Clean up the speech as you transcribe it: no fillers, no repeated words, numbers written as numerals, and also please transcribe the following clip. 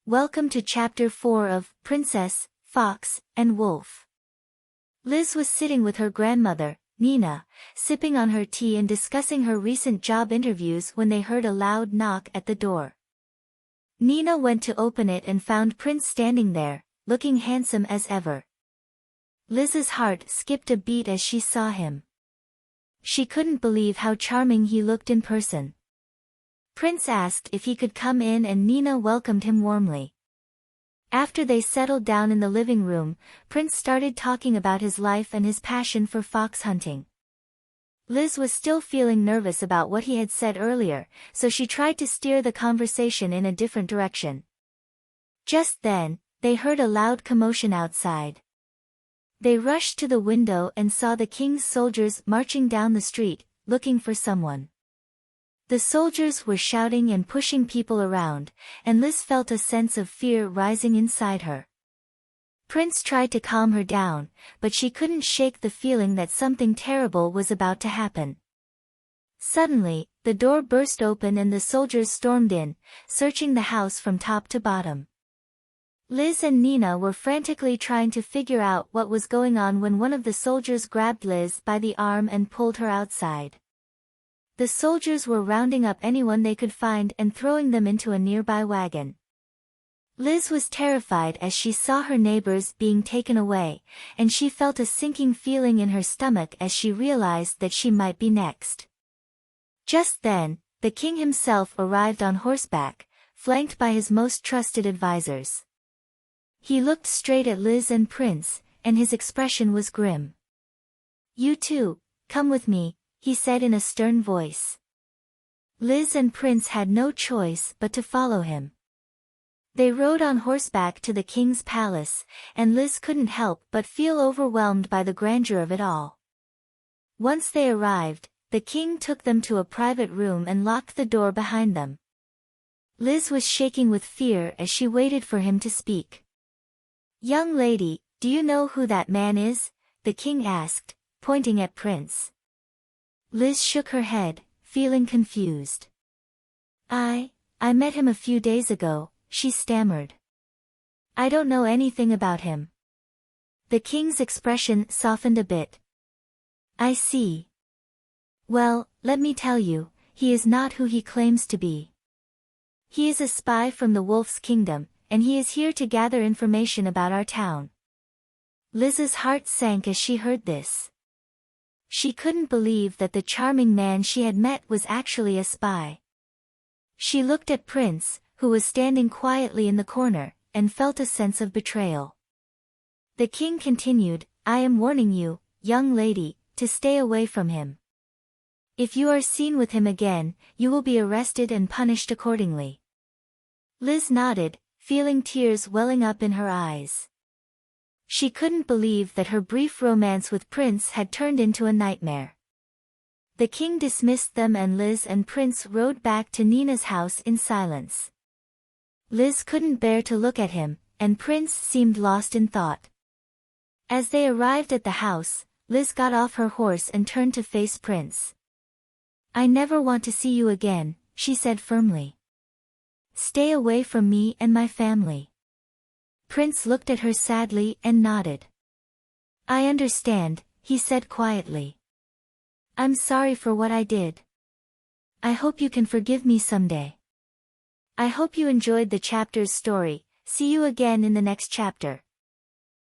Welcome to Chapter 4 of Princess, Fox, and Wolf. Liz was sitting with her grandmother, Nina, sipping on her tea and discussing her recent job interviews when they heard a loud knock at the door. Nina went to open it and found Prince standing there, looking handsome as ever. Liz's heart skipped a beat as she saw him. She couldn't believe how charming he looked in person. Prince asked if he could come in and Nina welcomed him warmly. After they settled down in the living room, Prince started talking about his life and his passion for fox hunting. Liz was still feeling nervous about what he had said earlier, so she tried to steer the conversation in a different direction. Just then, they heard a loud commotion outside. They rushed to the window and saw the king's soldiers marching down the street, looking for someone. The soldiers were shouting and pushing people around, and Liz felt a sense of fear rising inside her. Prince tried to calm her down, but she couldn't shake the feeling that something terrible was about to happen. Suddenly, the door burst open and the soldiers stormed in, searching the house from top to bottom. Liz and Nina were frantically trying to figure out what was going on when one of the soldiers grabbed Liz by the arm and pulled her outside. The soldiers were rounding up anyone they could find and throwing them into a nearby wagon. Liz was terrified as she saw her neighbors being taken away, and she felt a sinking feeling in her stomach as she realized that she might be next. Just then, the king himself arrived on horseback, flanked by his most trusted advisors. He looked straight at Liz and Prince, and his expression was grim. "You two, come with me," he said in a stern voice. Liz and Prince had no choice but to follow him. They rode on horseback to the king's palace, and Liz couldn't help but feel overwhelmed by the grandeur of it all. Once they arrived, the king took them to a private room and locked the door behind them. Liz was shaking with fear as she waited for him to speak. "Young lady, do you know who that man is?" the king asked, pointing at Prince. Liz shook her head, feeling confused. I met him a few days ago," she stammered. "I don't know anything about him." The king's expression softened a bit. "I see. Well, let me tell you, he is not who he claims to be. He is a spy from the Wolf's Kingdom, and he is here to gather information about our town." Liz's heart sank as she heard this. She couldn't believe that the charming man she had met was actually a spy. She looked at Prince, who was standing quietly in the corner, and felt a sense of betrayal. The king continued, "I am warning you, young lady, to stay away from him. If you are seen with him again, you will be arrested and punished accordingly." Liz nodded, feeling tears welling up in her eyes. She couldn't believe that her brief romance with Prince had turned into a nightmare. The king dismissed them and Liz and Prince rode back to Nina's house in silence. Liz couldn't bear to look at him, and Prince seemed lost in thought. As they arrived at the house, Liz got off her horse and turned to face Prince. "I never want to see you again," she said firmly. "Stay away from me and my family." Prince looked at her sadly and nodded. "I understand," he said quietly. "I'm sorry for what I did. I hope you can forgive me someday." I hope you enjoyed the chapter's story. See you again in the next chapter.